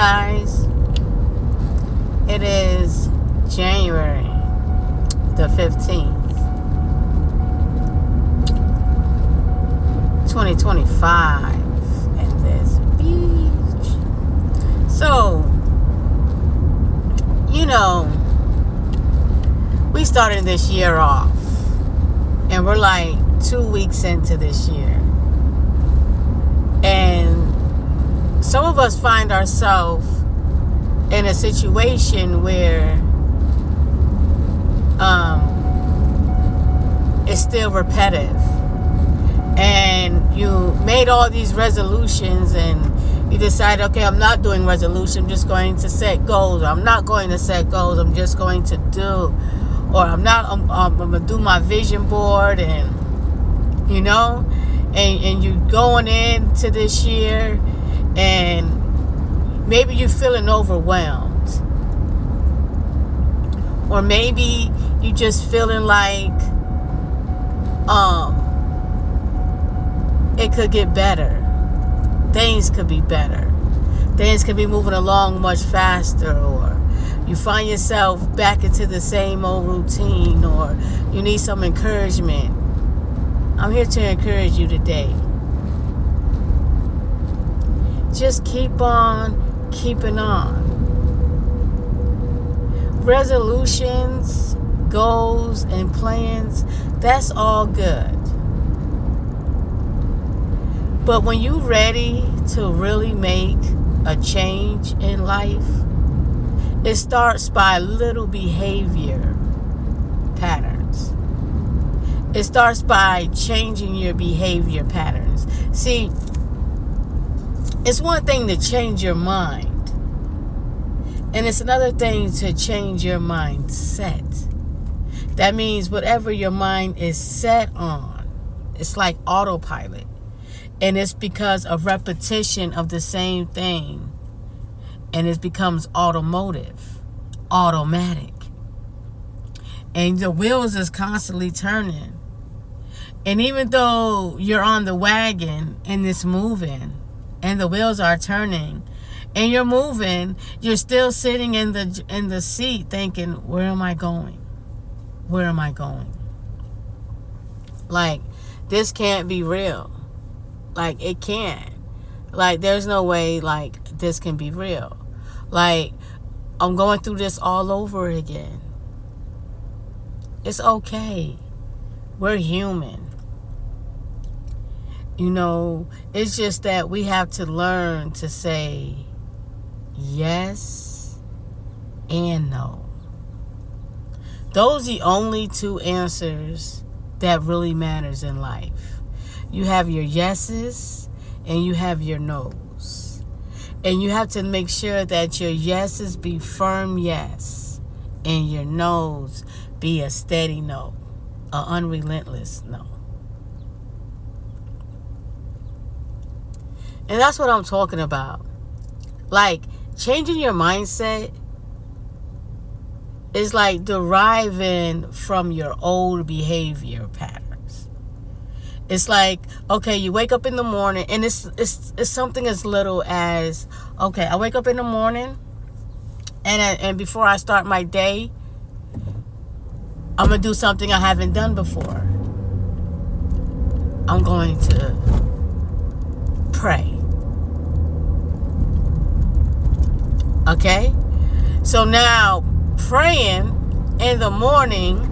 guys. It is January the 15th, 2025 in this beach. So, we started this year off and we're like 2 weeks into this year. And some of us find ourselves in a situation where it's still repetitive, and you made all these resolutions and you decide, okay, I'm not doing resolution, I'm just going to set goals, or I'm not going to set goals, I'm just going to do, or I'm gonna do my vision board, and and you're going into this year and maybe you're feeling overwhelmed, or maybe you just feeling like it could get better, things could be better, things could be moving along much faster, or you find yourself back into the same old routine, or you need some encouragement. I'm here to encourage you today. Just keep on keeping on. Resolutions, goals, and plans, that's all good. But when you're ready to really make a change in life, it starts by little behavior patterns. It starts by changing your behavior patterns. See, it's one thing to change your mind, and it's another thing to change your mindset. That means whatever your mind is set on, it's like autopilot. And it's because of repetition of the same thing. And it becomes automatic. And the wheels is constantly turning. And even though you're on the wagon and it's moving, and the wheels are turning, and you're moving, you're still sitting in the seat thinking, where am I going? Where am I going? Like, this can't be real. Like, it can't. Like, there's no way, like, this can be real. Like, I'm going through this all over again. It's okay. We're human. It's just that we have to learn to say yes and no. Those are the only two answers that really matters in life. You have your yeses and you have your nos. And you have to make sure that your yeses be firm yes and your nos be a steady no, an unrelentless no. And that's what I'm talking about. Like, changing your mindset is like deriving from your old behavior patterns. It's like, okay, you wake up in the morning, and it's something as little as, okay, I wake up in the morning, and before I start my day, I'm going to do something I haven't done before. I'm going to pray. Okay? So now, praying in the morning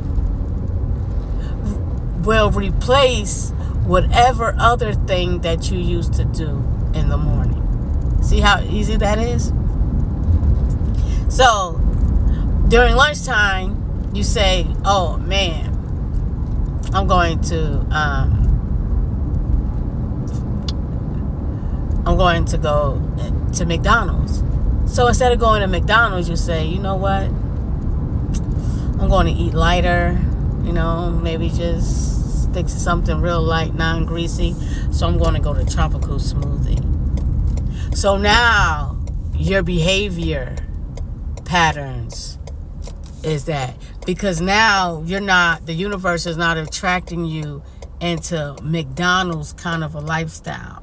will replace whatever other thing that you used to do in the morning. See how easy that is? So, during lunchtime, you say, oh man, I'm going to go to McDonald's. So instead of going to McDonald's, you say, you know what? I'm going to eat lighter, maybe just stick to something real light, non-greasy. So I'm going to go to tropical smoothie. So now your behavior patterns is that, because now the universe is not attracting you into McDonald's kind of a lifestyle.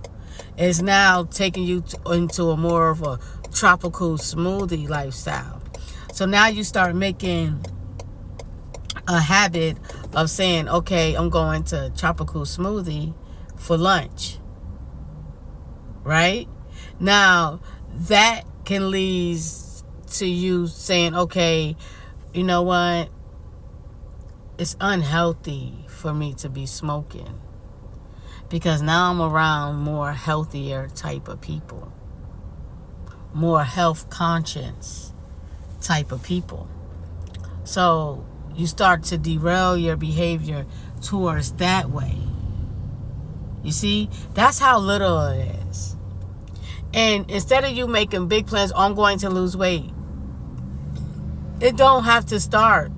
It's now taking you into a more of a tropical smoothie lifestyle. So now you start making a habit of saying, okay, I'm going to tropical smoothie for lunch. Right? Now, that can lead to you saying, okay, you know what? It's unhealthy for me to be smoking. Because now I'm around more healthier type of people. More health conscious type of people. So you start to derail your behavior towards that way. You see, that's how little it is. And instead of you making big plans, I'm going to lose weight, it don't have to start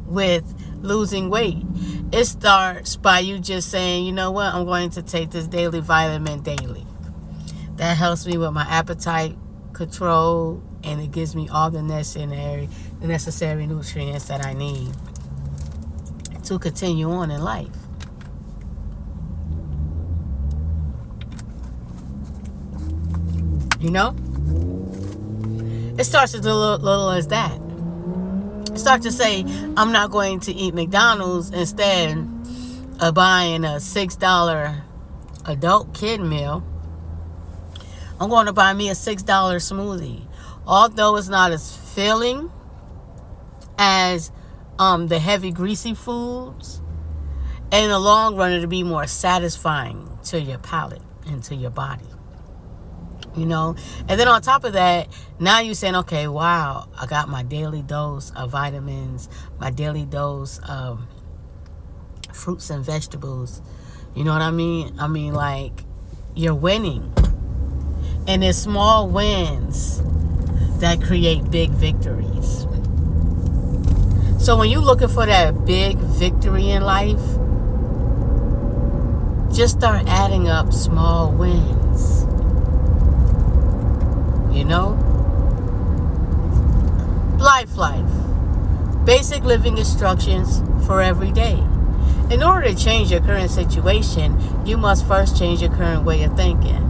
with losing weight. It starts by you just saying, you know what, I'm going to take this daily vitamin daily. That helps me with my appetite control, and it gives me all the necessary nutrients that I need to continue on in life. You know? It starts as little as that. Start to say, I'm not going to eat McDonald's. Instead of buying a $6 adult kid meal, I'm going to buy me a $6 smoothie. Although it's not as filling as the heavy, greasy foods, and in the long run, it'll be more satisfying to your palate and to your body. You know? And then on top of that, now you're saying, okay, wow, I got my daily dose of vitamins, my daily dose of fruits and vegetables. You know what I mean? I mean, like, you're winning. And it's small wins that create big victories. So when you're looking for that big victory in life, just start adding up small wins. You know? LYFE. Basic living instructions for every day. In order to change your current situation, you must first change your current way of thinking.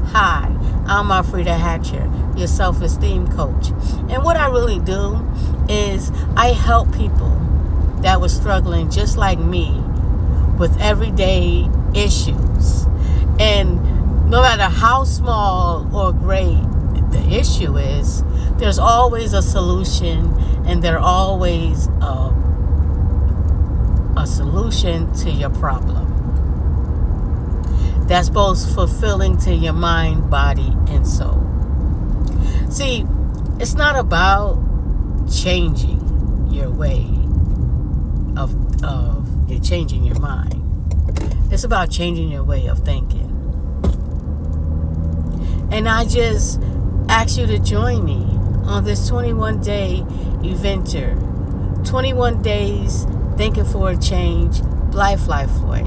Hi, I'm ALFREDA Hatcher, your self-esteem coach. And what I really do is I help people that were struggling just like me with everyday issues. And no matter how small or great the issue is, there's always a solution, and there's always a solution to your problem that's both fulfilling to your mind, body, and soul. See, it's not about changing your way of you're changing your mind. It's about changing your way of thinking. And I just ask you to join me on this 21-day adventure. 21 days thinking for a change, B.L.I.F.E way.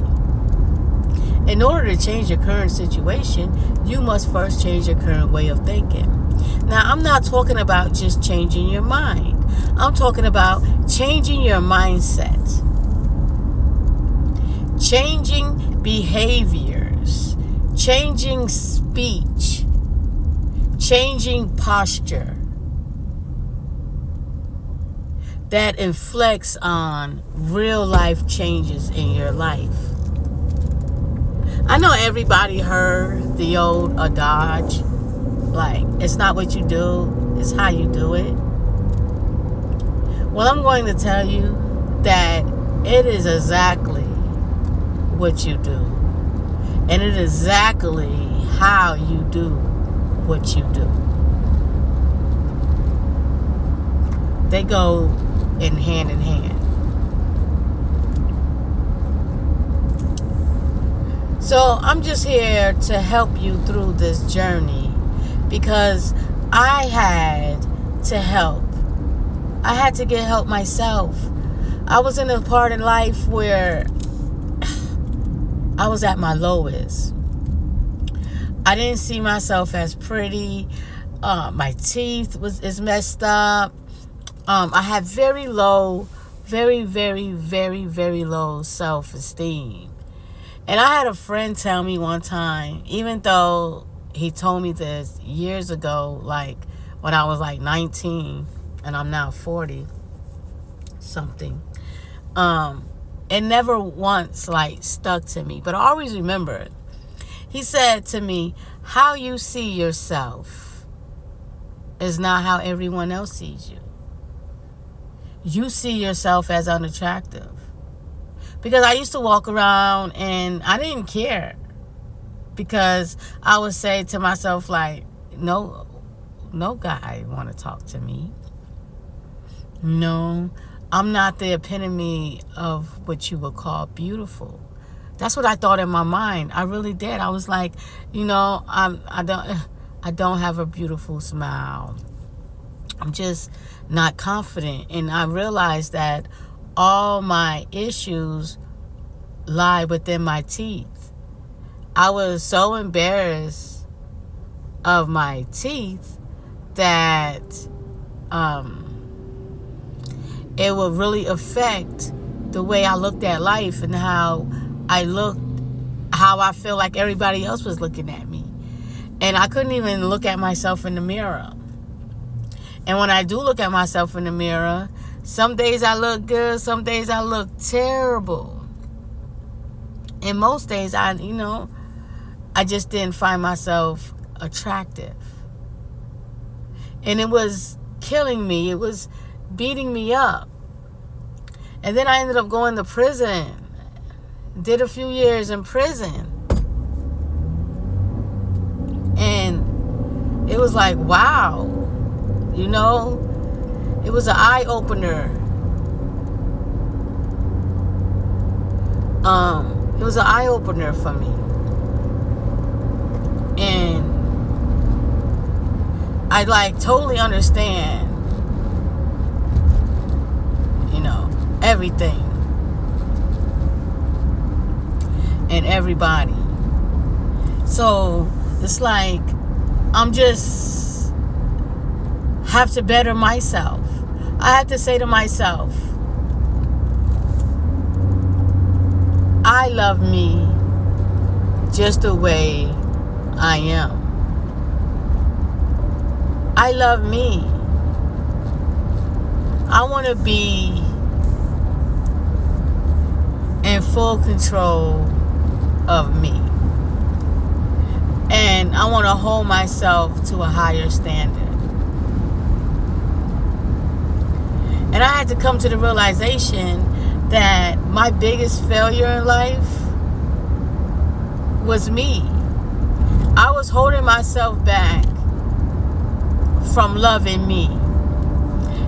In order to change your current situation, you must first change your current way of thinking. Now, I'm not talking about just changing your mind. I'm talking about changing your mindset. Changing behaviors. Changing speech. Changing posture. That inflects on real life changes in your life. I know everybody heard the old adage, like, it's not what you do, it's how you do it. Well, I'm going to tell you that it is exactly what you do. And it is exactly how you do what you do. They go in hand. So I'm just here to help you through this journey, because I had to help. I had to get help myself. I was in a part in life where I was at my lowest. I didn't see myself as pretty. My teeth is messed up. I had very low, very low self-esteem. And I had a friend tell me one time, even though he told me this years ago, like when I was like 19 and I'm now 40 something. It never once like stuck to me, but I always remember it. He said to me, how you see yourself is not how everyone else sees you. You see yourself as unattractive. Because I used to walk around and I didn't care. Because I would say to myself, like, no guy want to talk to me. No, I'm not the epitome of what you would call beautiful. That's what I thought in my mind. I really did. I was like, I don't have a beautiful smile. I'm just not confident. And I realized that all my issues lie within my teeth. I was so embarrassed of my teeth that it would really affect the way I looked at life and how I feel like everybody else was looking at me. And I couldn't even look at myself in the mirror. And when I do look at myself in the mirror, some days I look good, some days I look terrible. And most days I just didn't find myself attractive. And it was killing me. It was beating me up. And then I ended up going to prison. Did a few years in prison. And it was like, wow. It was an eye-opener. It was an eye-opener for me. And I totally understand, everything and everybody. So it's like I'm just have to better myself. I have to say to myself, I love me just the way I am. I love me. I want to be in full control of me. And I want to hold myself to a higher standard. And I had to come to the realization that my biggest failure in life was me. I was holding myself back from loving me.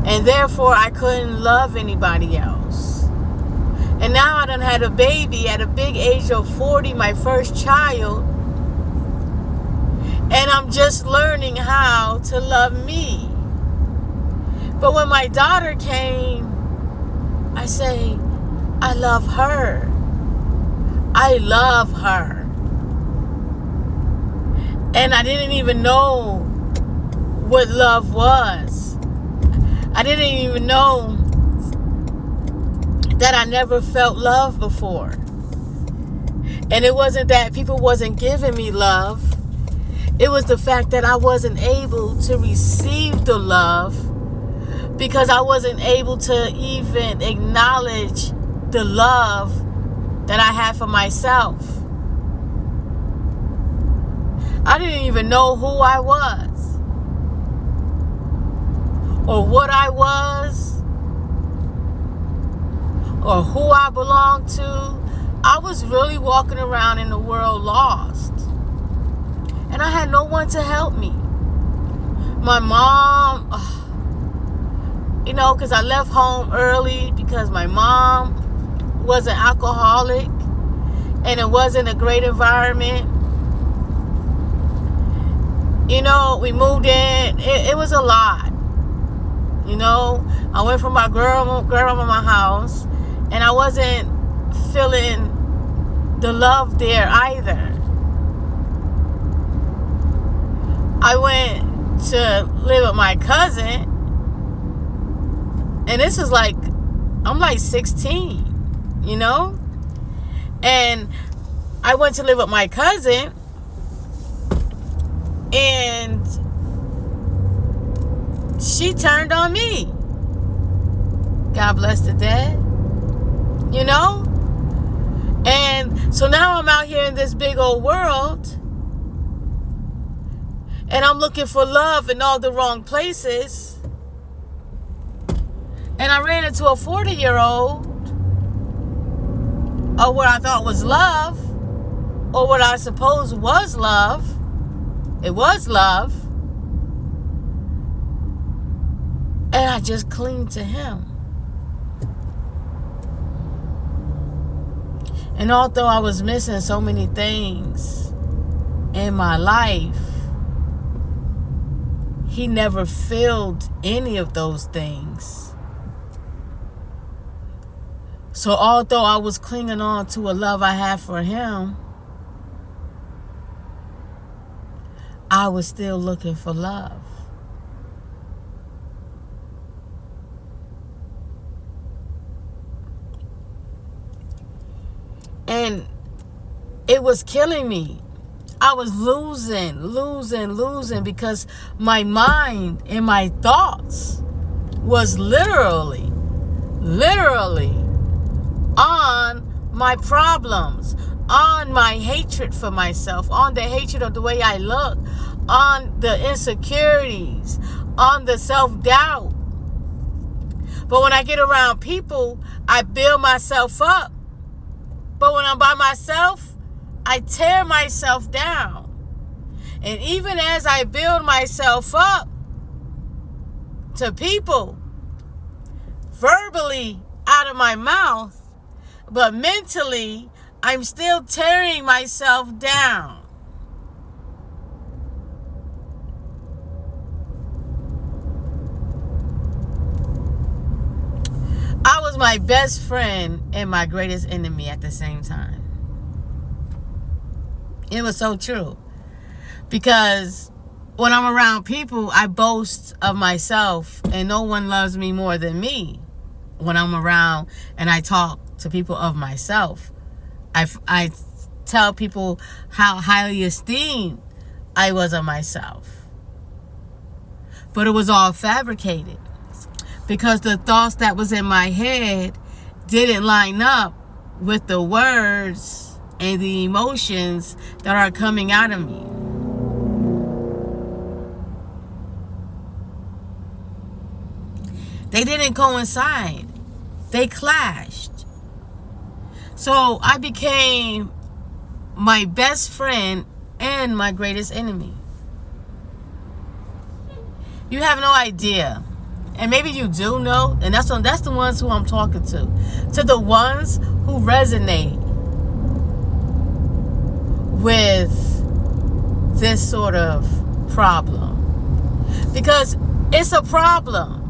And therefore, I couldn't love anybody else. And now I done had a baby at a big age of 40, my first child. And I'm just learning how to love me. But when my daughter came, I say, I love her. I love her. And I didn't even know what love was. I didn't even know that I never felt love before. And it wasn't that people wasn't giving me love. It was the fact that I wasn't able to receive the love because I wasn't able to even acknowledge the love that I had for myself. I didn't even know who I was or what I was or who I belonged to. I was really walking around in the world lost. And I had no one to help me. My mom, because I left home early because my mom was an alcoholic and it wasn't a great environment. We moved in. It was a lot. I went from my grandmama's house and I wasn't feeling the love there either. I went to live with my cousin, and this is I'm 16, and I went to live with my cousin, And she turned on me. God bless the dead. You know? And so now I'm out here in this big old world. And I'm looking for love in all the wrong places. And I ran into a 40-year-old. Or what I thought was love. Or what I suppose was love. It was love. And I just clinged to him. And although I was missing so many things in my life, he never filled any of those things. So although I was clinging on to a love I had for him, I was still looking for love. And it was killing me. I was losing because my mind and my thoughts was literally on my problems, on my hatred for myself, on the hatred of the way I look, on the insecurities, on the self-doubt. But when I get around people, I build myself up. But when I'm by myself, I tear myself down. And even as I build myself up to people, verbally out of my mouth, but mentally, I'm still tearing myself down. I was my best friend and my greatest enemy at the same time. It was so true. Because when I'm around people, I boast of myself, and no one loves me more than me. When I'm around and I talk to people of myself, I tell people how highly esteemed I was of myself. But it was all fabricated. Because the thoughts that was in my head didn't line up with the words and the emotions that are coming out of me. They didn't coincide. They clashed. So I became my best friend and my greatest enemy. You have no idea. And maybe you do know, and that's the ones who I'm talking to. To the ones who resonate with this sort of problem. Because it's a problem.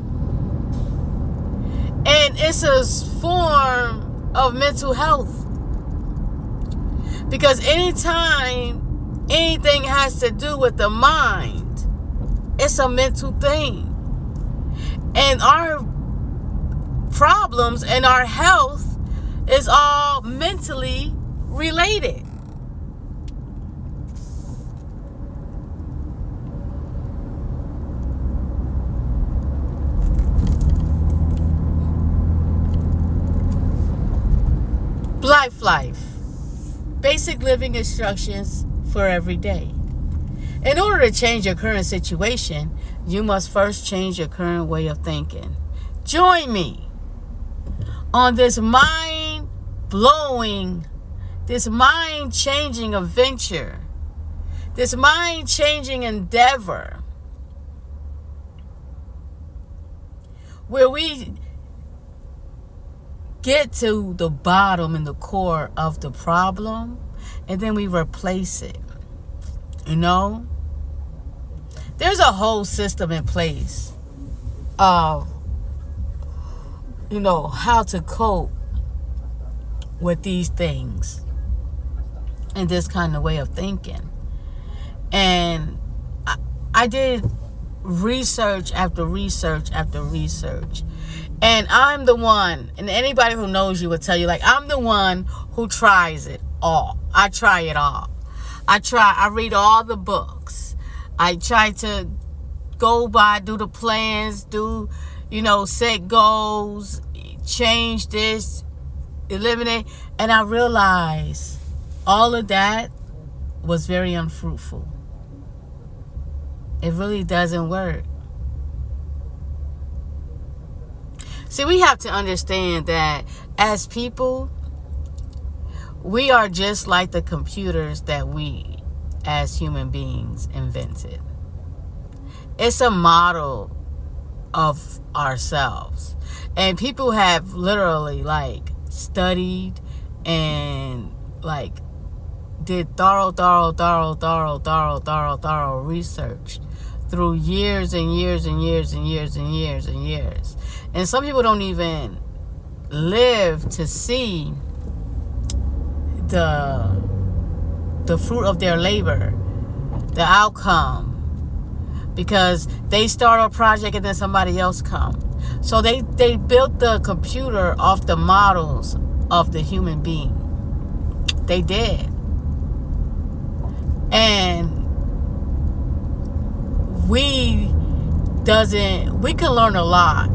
And it's a form of mental health. Because anytime anything has to do with the mind, it's a mental thing. And our problems and our health is all mentally related. LYFE. Basic living instructions for every day. In order to change your current situation, you must first change your current way of thinking. Join me on this mind-blowing, this mind-changing adventure, this mind-changing endeavor, where we get to the bottom and the core of the problem, and then we replace it. You know? There's a whole system in place of, how to cope with these things and this kind of way of thinking. And I did research after research after research. And I'm the one, and anybody who knows you will tell you, I'm the one who tries it all. I try it all. I read all the books. I try to go by, do the plans, set goals, change this, eliminate. And I realized all of that was very unfruitful. It really doesn't work. See, we have to understand that as people, we are just like the computers that we, as human beings, invented. It's a model of ourselves. And people have literally, studied and, did thorough research through years and years and years and years and years and years. And some people don't even live to see the fruit of their labor, the outcome, because they start a project and then somebody else comes. So they built the computer off the models of the human being. They did. And we can learn a lot.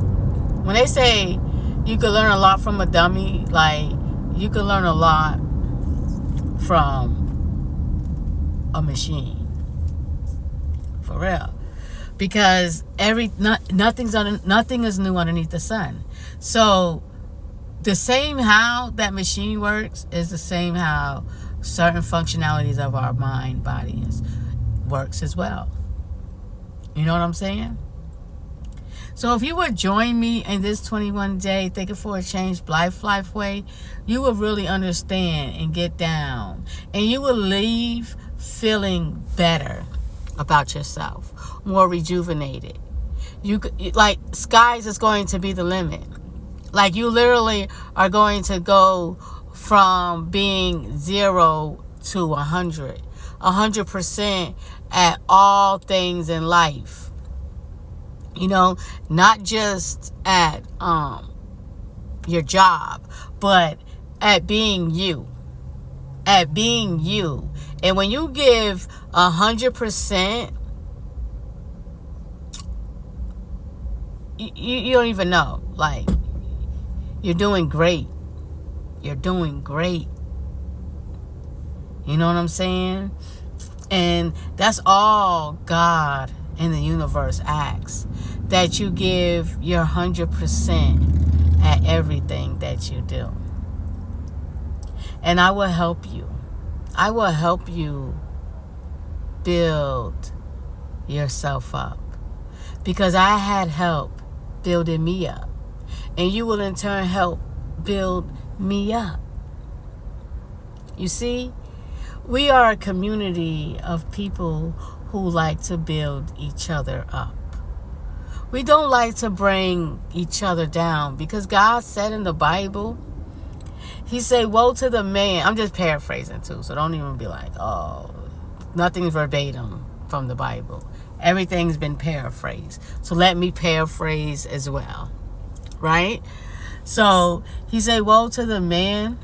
When they say you can learn a lot from a dummy, you can learn a lot from a machine. For real. Because nothing is new underneath the sun. So the same how that machine works is the same how certain functionalities of our mind, bodies works as well. You know what I'm saying? So if you would join me in this 21-day Thinking for a Change B.L.I.F.E way, you will really understand and get down. And you will leave feeling better about yourself, more rejuvenated. Skies is going to be the limit. You literally are going to go from being 0 to 100. 100% at all things in life. Not just at your job, but at being you. At being you. And when you give 100%, you don't even know. You're doing great. You're doing great. You know what I'm saying? And that's all God in the universe asks. That you give your 100% at everything that you do. And I will help you. I will help you build yourself up. Because I had help building me up. And you will in turn help build me up. You see, we are a community of people who like to build each other up. We don't like to bring each other down, because God said in the Bible, He said, woe to the man. I'm just paraphrasing too, so don't even be like, oh, nothing's verbatim from the Bible. Everything's been paraphrased. So let me paraphrase as well. Right? So He said, woe to the man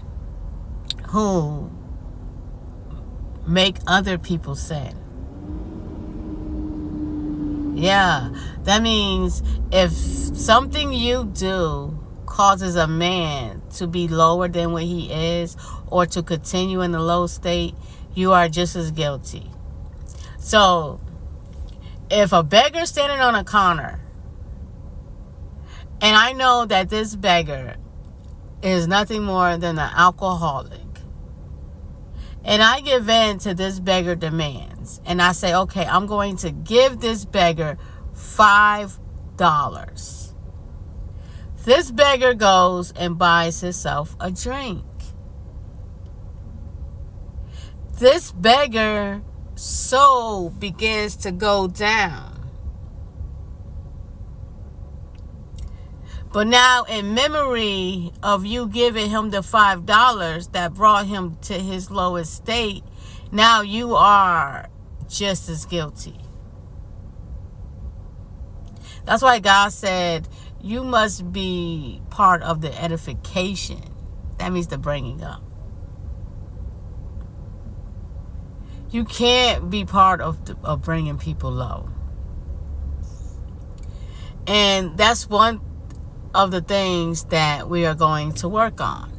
who make other people sin. Yeah, that means if something you do causes a man to be lower than what he is, or to continue in the low state, you are just as guilty. So if a beggar standing on a corner, and I know that this beggar is nothing more than an alcoholic, and I give in to this beggar demands, and I say, okay, I'm going to give this beggar $5. This beggar goes and buys himself a drink. This beggar soul begins to go down. But now, in memory of you giving him the $5 that brought him to his lowest state, now you are just as guilty. That's why God said you must be part of the edification. That means the bringing up. You can't be part of bringing people low. And that's one of the things that we are going to work on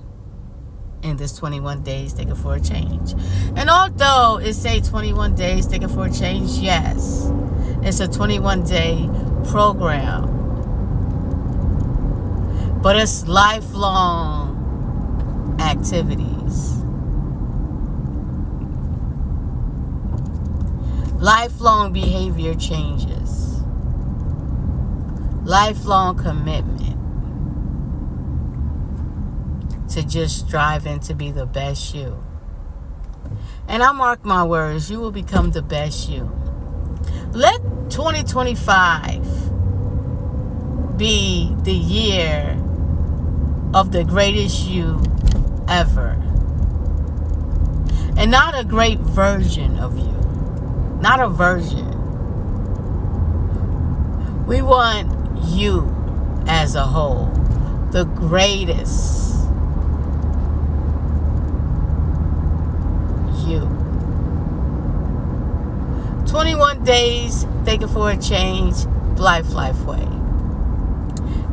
in this 21 days taken for a change. And although it say 21 days taken for a change, yes, it's a 21-day program, but it's lifelong activities, lifelong behavior changes, lifelong commitment to just striving to be the best you. And I mark my words, you will become the best you. Let 2025 be the year of the greatest you ever. And not a great version of you. Not a version. We want you as a whole. The greatest you. 21 days taken for a change, B.L.I.F.E way.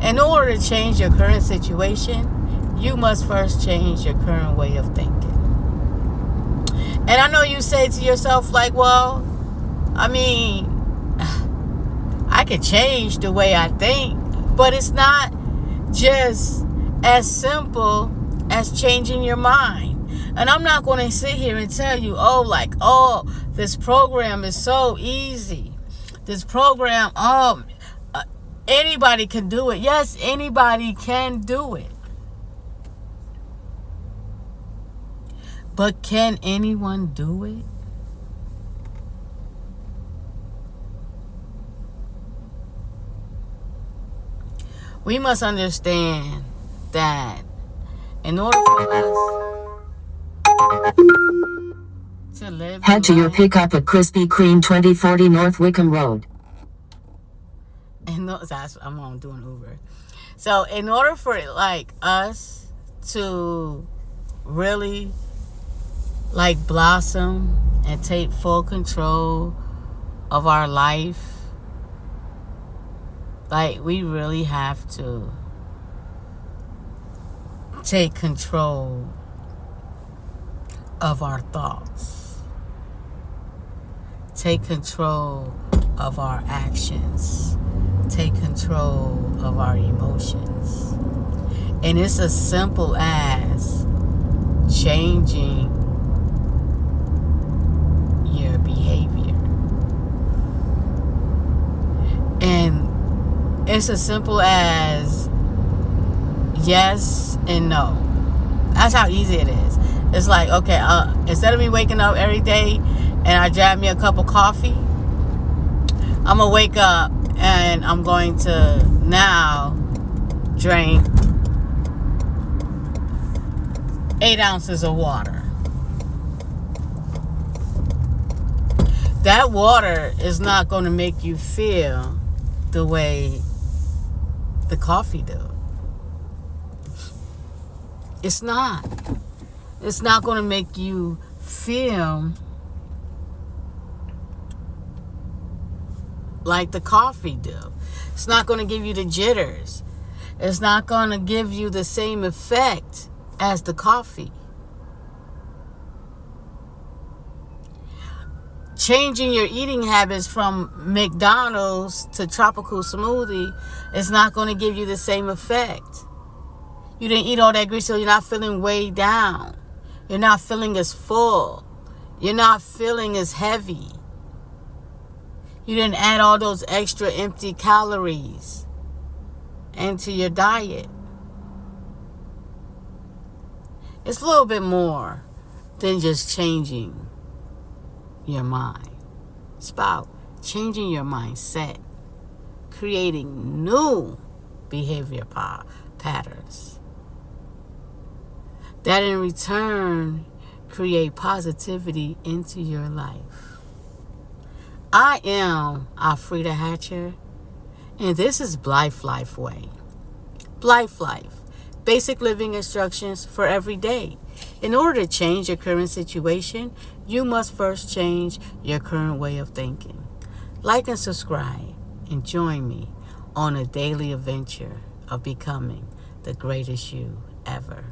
In order to change your current situation, you must first change your current way of thinking. And I know you say to yourself, like, well, I mean, I could change the way I think, but it's not just as simple as changing your mind. And I'm not going to sit here and tell you, this program is so easy. This program, anybody can do it. Yes, anybody can do it. But can anyone do it? We must understand that in order for us to live, head to your pickup at Krispy Kreme 2040 North Wickham Road. I'm doing Uber. So in order for us to really blossom and take full control of our life, we really have to take control of our thoughts, take control of our actions, take control of our emotions. And it's as simple as changing your behavior. And it's as simple as yes and no. That's how easy it is. It's like, okay, instead of me waking up every day and I grab me a cup of coffee, I'm going to wake up and I'm going to now drink 8 ounces of water. That water is not going to make you feel the way the coffee do. It's not. It's not going to make you feel like the coffee do. It's not going to give you the jitters. It's not going to give you the same effect as the coffee. Changing your eating habits from McDonald's to tropical smoothie is not going to give you the same effect. You didn't eat all that grease, so you're not feeling weighed down. You're not feeling as full. You're not feeling as heavy. You didn't add all those extra empty calories into your diet. It's a little bit more than just changing your mind. It's about changing your mindset, creating new behavior patterns that in return create positivity into your life. I am ALFREDA Hatcher, and this is B.L.I.F.E Way. B.L.I.F E, basic living instructions for every day. In order to change your current situation, you must first change your current way of thinking. Like and subscribe and join me on a daily adventure of becoming the greatest you ever.